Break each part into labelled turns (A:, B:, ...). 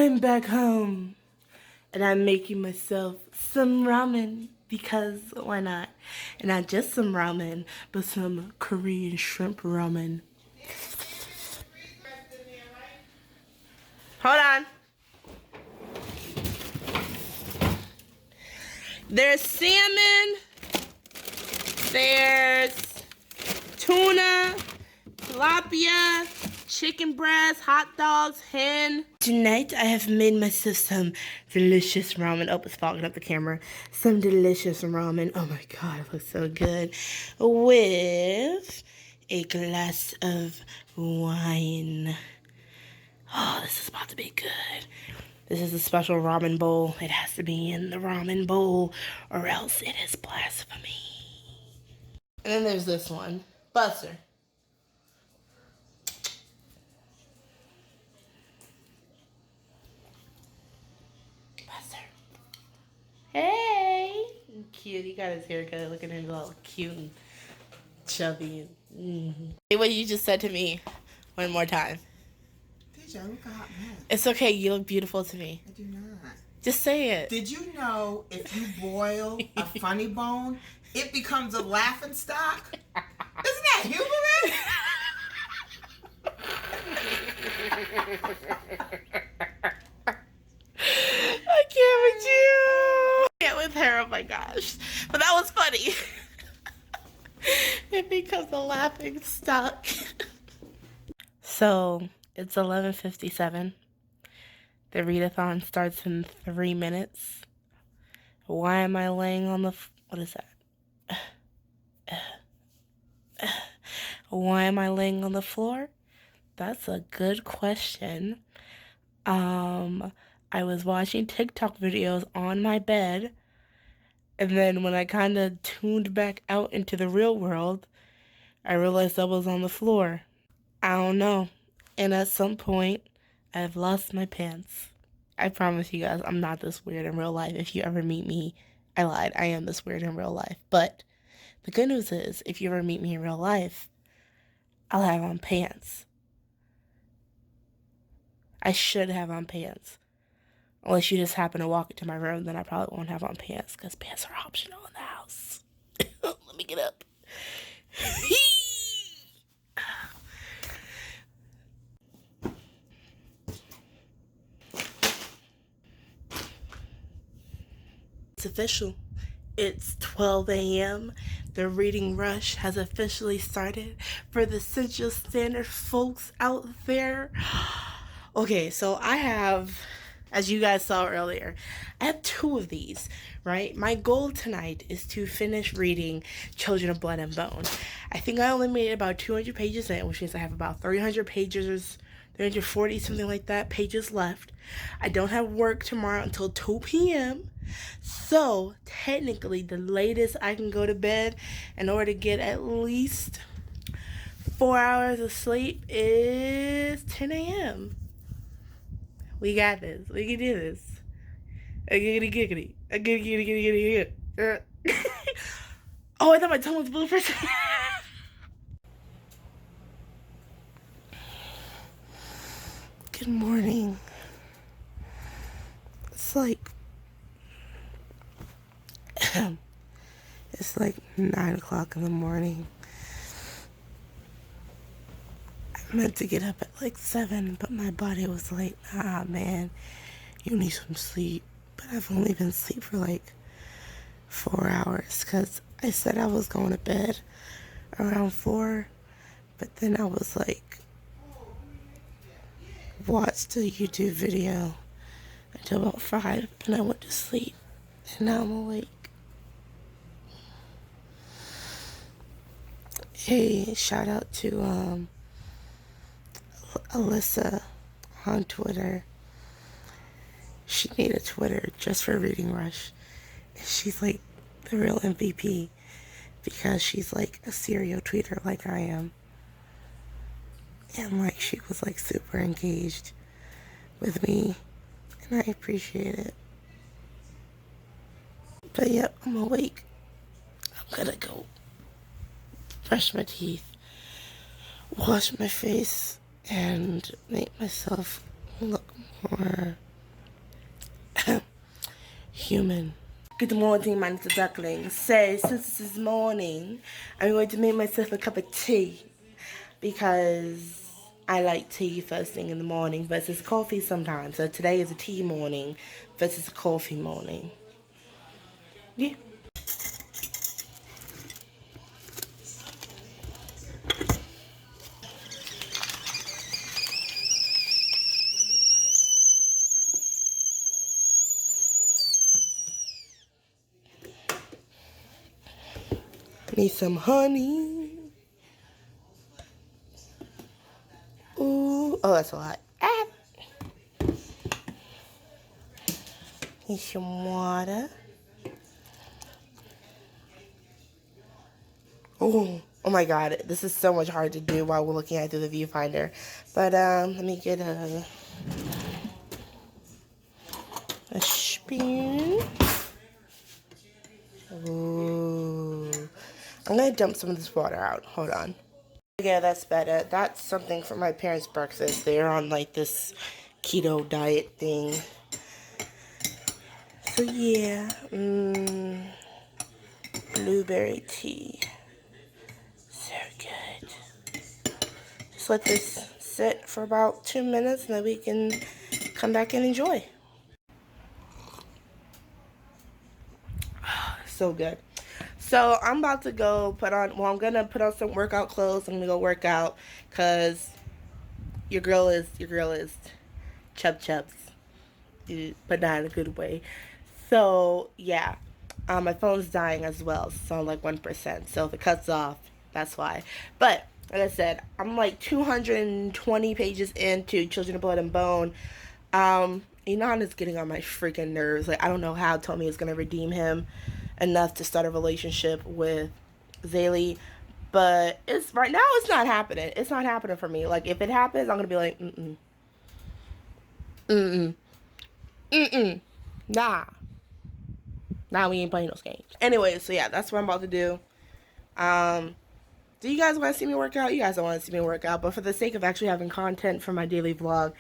A: I'm back home and I'm making myself some ramen because why not? And not just some ramen, but some Korean shrimp ramen. Hold on. There's salmon, there's tuna, tilapia, chicken breast, hot dogs, hen. Tonight I have made myself some delicious ramen. Oh, it's fogging up the camera. Some delicious ramen. Oh my god, it looks so good. With a glass of wine. Oh, this is about to be good. This is a special ramen bowl. It has to be in the ramen bowl or else it is blasphemy. And then there's this one. Buster. Hey! Cute. He got his haircut looking at him all cute and chubby. Say what you just said to me one more time.
B: Did you? I look a hot mess.
A: It's okay. You look beautiful to me.
B: I do not.
A: Just say it.
B: Did you know if you boil a funny bone, it becomes a laughing stock? Isn't that humorous?
A: I can't with you. I can't with her. Oh my gosh. But that was funny. It becomes a laughing stock. So it's 11:57. The readathon starts in 3 minutes. Why am I laying on the... What is that? Why am I laying on the floor? That's a good question. I was watching TikTok videos on my bed, and then when I kind of tuned back out into the real world, I realized I was on the floor. I don't know. And at some point, I've lost my pants. I promise you guys, I'm not this weird in real life. If you ever meet me, I lied. I am this weird in real life. But the good news is, if you ever meet me in real life, I'll have on pants. I should have on pants. Unless you just happen to walk into my room, then I probably won't have on pants, because pants are optional in the house. Let me get up. It's official. It's 12 a.m. The reading rush has officially started for the Central Standard folks out there. Okay, so I have, as you guys saw earlier, I have 2 of these, right? My goal tonight is to finish reading Children of Blood and Bone. I think I only made about 200 pages in, which means I have about 300 pages, 340, something like that, pages left. I don't have work tomorrow until 2 p.m. So, technically, the latest I can go to bed in order to get at least 4 hours of sleep is 10 a.m. We got this. We can do this. Giggity giggity. Giggity giggity giggity. Oh, I thought my tongue was blue for a second. Good morning. It's like 9 o'clock in the morning. I meant to get up at like 7, but my body was like, nah, man, you need some sleep. But I've only been asleep for like 4 hours because I said I was going to bed around 4, but then I was like, watched a YouTube video until about 5, and I went to sleep, and now I'm awake. Hey, shout out to Alyssa on Twitter. She made a Twitter just for Reading Rush. And she's like the real MVP because she's like a serial tweeter like I am. And like she was like super engaged with me, and I appreciate it. But yep, I'm awake. I'm gonna go brush my teeth, wash my face, and make myself look more human. Good morning, my little duckling. So, since this is morning, I'm going to make myself a cup of tea because I like tea first thing in the morning versus coffee sometimes. So today is a tea morning versus a coffee morning. Yeah. Need some honey. Ooh, oh, that's a lot. Ah. Need some water. Oh my God, this is so much hard to do while we're looking at it through the viewfinder. But let me get a spoon. Ooh, I'm gonna dump some of this water out. Hold on. Yeah, that's better. That's something for my parents' breakfast. They're on like this keto diet thing. So yeah, blueberry tea. So good. Just let this sit for about 2 minutes and then we can come back and enjoy. So good. So I'm about to go put on, well, I'm going to put on some workout clothes. I'm going to go work out because your girl is chubs, but not in a good way. So yeah, my phone's dying as well, so I'm like 1%. So if it cuts off, that's why. But like I said, I'm like 220 pages into Children of Blood and Bone. Enon is getting on my freaking nerves. Like, I don't know how Tommy is gonna redeem him enough to start a relationship with Zaylee, but it's right now it's not happening. It's not happening for me. Like, if it happens, I'm gonna be like, nah, we ain't playing those games. Anyway, so yeah, that's what I'm about to do. Do you guys want to see me work out? You guys don't want to see me work out, but for the sake of actually having content for my daily vlog,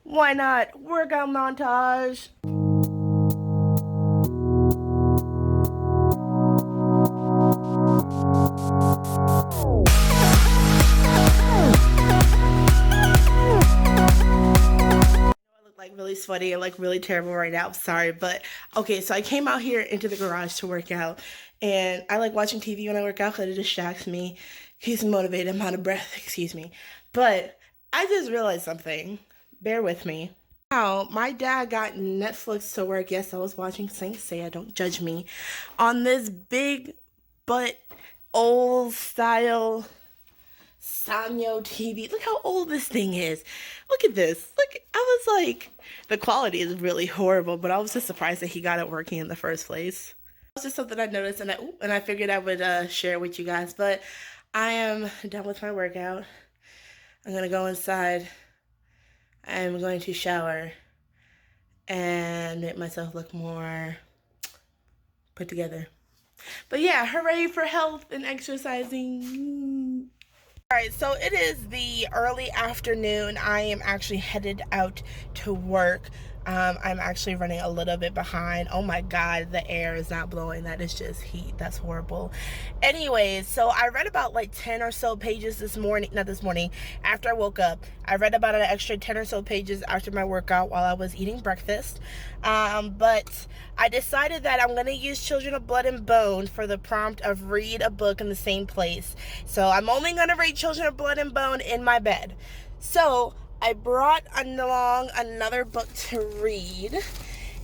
A: why not workout montage? Like really sweaty and like really terrible right now. I'm sorry, but okay, so I came out here into the garage to work out, and I like watching TV when I work out because it distracts me, keeps me motivated. I'm out of breath, excuse me. But I just realized something. Bear with me. Now, my dad got Netflix to work. Yes, I was watching Saint Seiya, don't judge me, on this big butt old style Sanyo TV. Look how old this thing is. Look at this. Look, I was like, the quality is really horrible, but I was just surprised that he got it working in the first place. It was just something I noticed, and I figured I would share it with you guys. But I am done with my workout. I'm gonna go inside. I'm going to shower and make myself look more put together. But yeah, hooray for health and exercising. Alright, so it is the early afternoon. I am actually headed out to work. I'm actually running a little bit behind. Oh my God, the air is not blowing. That is just heat. That's horrible. Anyways, so I read about like 10 or so pages this morning. Not this morning, after I woke up. I read about an extra 10 or so pages after my workout while I was eating breakfast. But I decided that I'm going to use Children of Blood and Bone for the prompt of read a book in the same place. So I'm only going to read Children of Blood and Bone in my bed. So I brought along another book to read,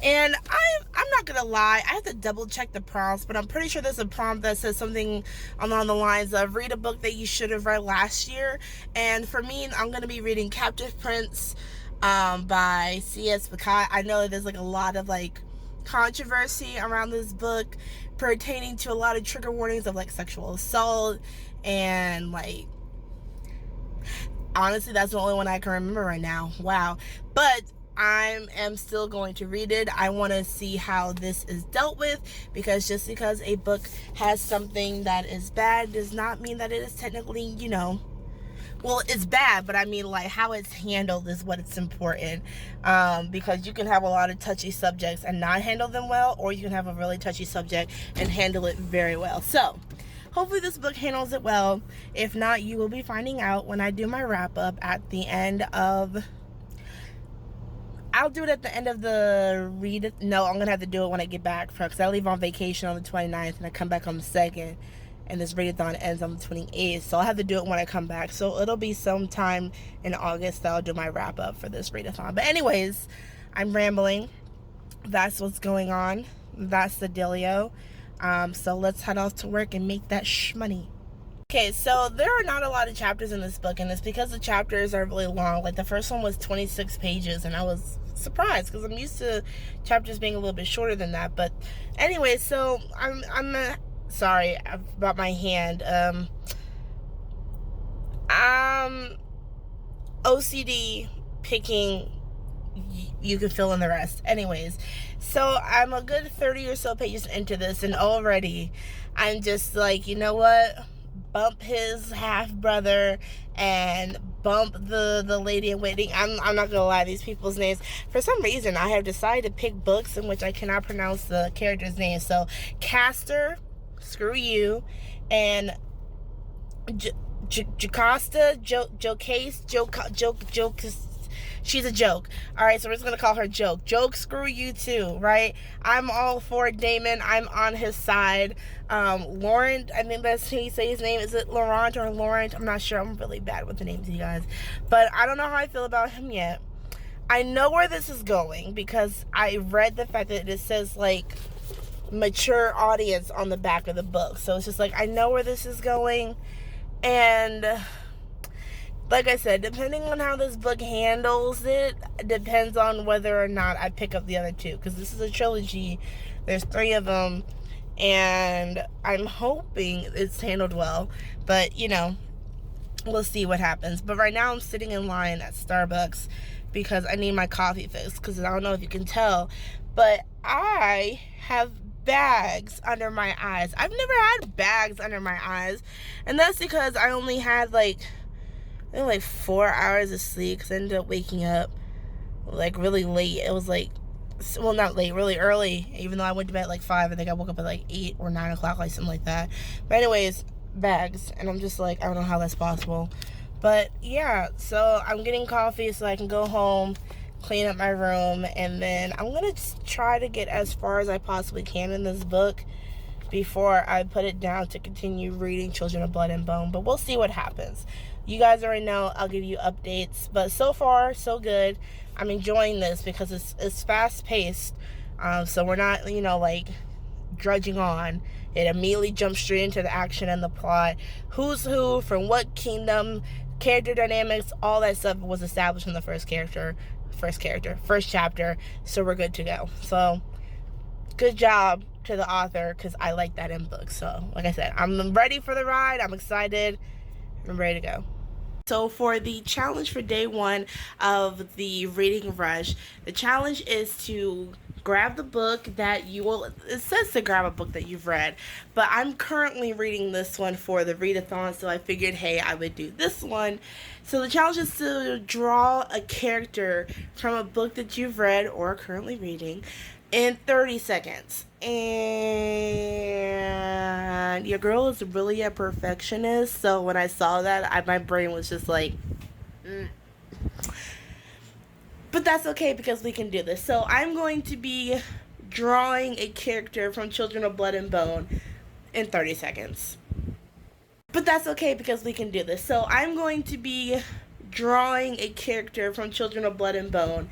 A: and I'm not gonna lie, I have to double check the prompts, but I'm pretty sure there's a prompt that says something along the lines of read a book that you should have read last year. And for me, I'm gonna be reading Captive Prince by C.S. Bukai. I know there's like a lot of like controversy around this book pertaining to a lot of trigger warnings of like sexual assault, and like honestly, that's the only one I can remember right now. Wow. But I am still going to read it. I want to see how this is dealt with, because just because a book has something that is bad does not mean that it is technically, well, it's bad, but I mean, like, how it's handled is what it's important. Because you can have a lot of touchy subjects and not handle them well, or you can have a really touchy subject and handle it very well. So hopefully this book handles it well. If not, you will be finding out when I do my wrap up at the end of, I'll do it at the end of the read. No, I'm gonna have to do it when I get back, because I leave on vacation on the 29th and I come back on the 2nd, and this readathon ends on the 28th, so I'll have to do it when I come back. So it'll be sometime in August that I'll do my wrap up for this readathon. But anyways, I'm rambling. That's what's going on. That's the dealio. So let's head off to work and make that money. Okay, so there are not a lot of chapters in this book, and it's because the chapters are really long. Like, the first one was 26 pages, and I was surprised because I'm used to chapters being a little bit shorter than that. But anyway, so I'm sorry about my hand. I'm OCD picking. You can fill in the rest. Anyways, so I'm a good 30 or so pages into this, and already I'm just like, you know what? Bump his half brother and bump the lady in waiting. I'm not gonna lie, these people's names, for some reason I have decided to pick books in which I cannot pronounce the character's name. So Castor, screw you, and Jocasta, Joke, she's a joke. All right, so we're just gonna call her Joke. Joke, screw you too, right? I'm all for Damon. I'm on his side. Laurent, I think that's how you say his name. Is it Laurent or Laurent? I'm not sure. I'm really bad with the names, you guys. But I don't know how I feel about him yet. I know where this is going because I read the fact that it says, like, mature audience on the back of the book. So it's just like, I know where this is going. And like I said, depending on how this book handles it, depends on whether or not I pick up the other two. Because this is a trilogy. There's 3 of them. And I'm hoping it's handled well. But, you know, we'll see what happens. But right now I'm sitting in line at Starbucks because I need my coffee fix. Because I don't know if you can tell, but I have bags under my eyes. I've never had bags under my eyes. And that's because I only had like 4 hours of sleep, because I ended up waking up like really late. It was like, well, not late, really early, even though I went to bed at like 5. I think I woke up at like 8 or 9 o'clock, like something like that. But anyways, bags, and I'm just like, I don't know how that's possible. But yeah, so I'm getting coffee so I can go home, clean up my room, and then I'm gonna just try to get as far as I possibly can in this book before I put it down to continue reading Children of Blood and Bone. But we'll see what happens. You guys already know I'll give you updates. But so far, so good. I'm enjoying this because it's fast-paced. So we're not, you know, like, drudging on. It immediately jumps straight into the action and the plot. Who's who, from what kingdom, character dynamics, all that stuff was established in the first chapter. So we're good to go. So good job to the author, because I like that in books. So like I said, I'm ready for the ride. I'm excited. I'm ready to go. So for the challenge for day 1 of the reading rush, the challenge is to grab the book that you will, it says to grab a book that you've read, but I'm currently reading this one for the readathon, so I figured, hey, I would do this one. So the challenge is to draw a character from a book that you've read or are currently reading in 30 seconds. And your girl is really a perfectionist, so when I saw that, my brain was just like, But that's okay because we can do this. So I'm going to be drawing a character from Children of Blood and Bone in 30 seconds. But that's okay because we can do this. So I'm going to be drawing a character from Children of Blood and Bone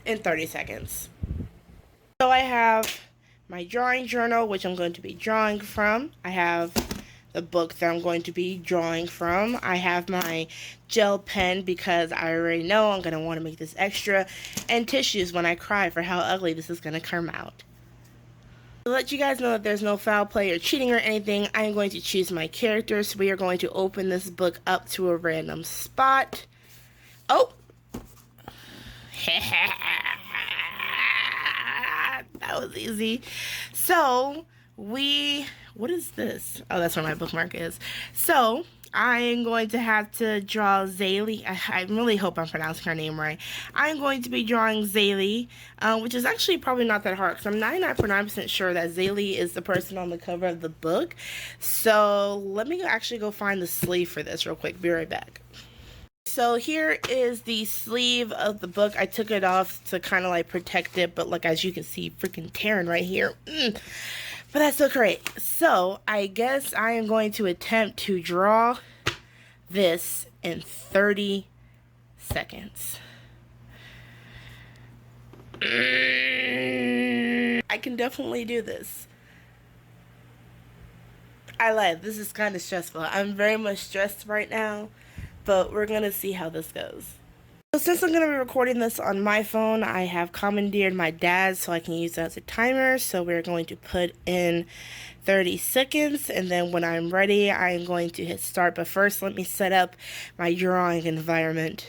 A: in 30 seconds. So I have my drawing journal, which I'm going to be drawing from. I have the book that I'm going to be drawing from. I have my gel pen because I already know I'm going to want to make this extra, and tissues when I cry for how ugly this is going to come out. To let you guys know that there's no foul play or cheating or anything, I am going to choose my characters. We are going to open this book up to a random spot. Oh! That was easy. So, what is this? Oh, that's where my bookmark is. So, I am going to have to draw Zaylee. I really hope I'm pronouncing her name right. I'm going to be drawing Zaylee, which is actually probably not that hard, because I'm 99.9% sure that Zaylee is the person on the cover of the book. So let me actually go find the sleeve for this real quick. Be right back. So here is the sleeve of the book. I took it off to kind of like protect it, but like as you can see, freaking tearing right here. But that's so great. So I guess I am going to attempt to draw this in 30 seconds. I can definitely do this. I lied. This is kind of stressful. I'm very much stressed right now, but we're going to see how this goes. So since I'm going to be recording this on my phone, I have commandeered my dad's so I can use that as a timer. So we're going to put in 30 seconds, and then when I'm ready, I'm going to hit start. But first, let me set up my drawing environment.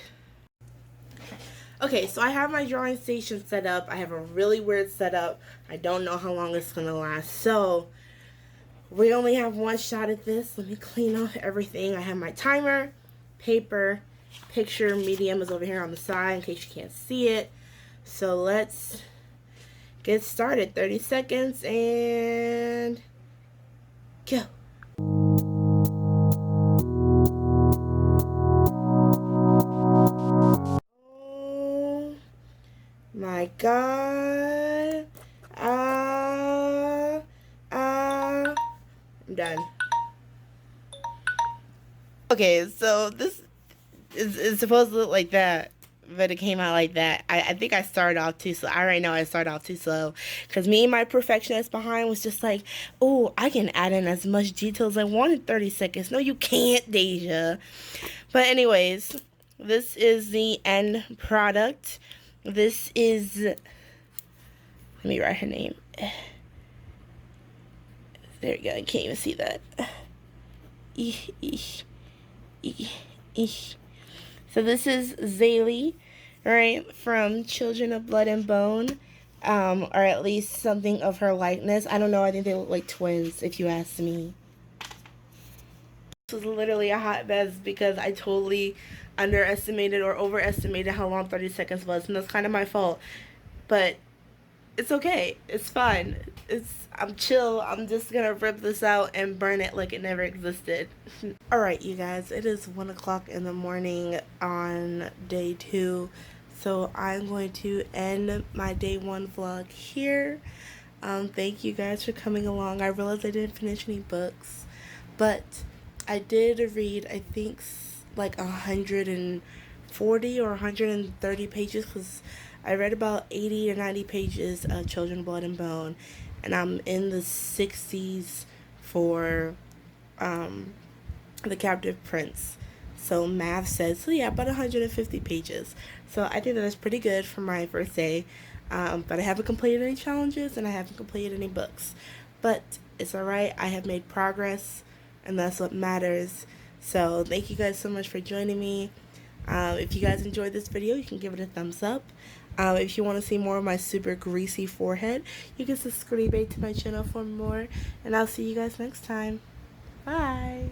A: Okay, so I have my drawing station set up. I have a really weird setup. I don't know how long it's going to last. So we only have one shot at this. Let me clean off everything. I have my timer, paper, picture medium is over here on the side in case you can't see it. So let's get started. 30 seconds and go. Oh my god. I'm done. Okay, so this is supposed to look like that, but it came out like that. I think I started off too slow. I already know I started off too slow, because me and my perfectionist behind was just like, oh, I can add in as much detail as I want in 30 seconds. No, you can't, Deja. But anyways, this is the end product. This is, let me write her name. There you go. I can't even see that. So this is Zaylee, right, from Children of Blood and Bone, or at least something of her likeness. I don't know. I think they look like twins, if you ask me. This was literally a hot mess because I totally underestimated or overestimated how long 30 seconds was, and that's kind of my fault. But it's okay. It's fine. I'm chill. I'm just gonna rip this out and burn it like it never existed. Alright, you guys, it is 1 o'clock in the morning on day 2. So I'm going to end my day 1 vlog here. Thank you guys for coming along. I realized I didn't finish any books, but I did read, I think, like 140 or 130 pages, because I read about 80 or 90 pages of Children, Blood, and Bone, and I'm in the 60s for The Captive Prince. So math says, so yeah, about 150 pages. So I think that's pretty good for my first day. But I haven't completed any challenges, and I haven't completed any books. But it's alright. I have made progress, and that's what matters. So thank you guys so much for joining me. If you guys enjoyed this video, you can give it a thumbs up. If you want to see more of my super greasy forehead, you can subscribe to my channel for more. And I'll see you guys next time. Bye.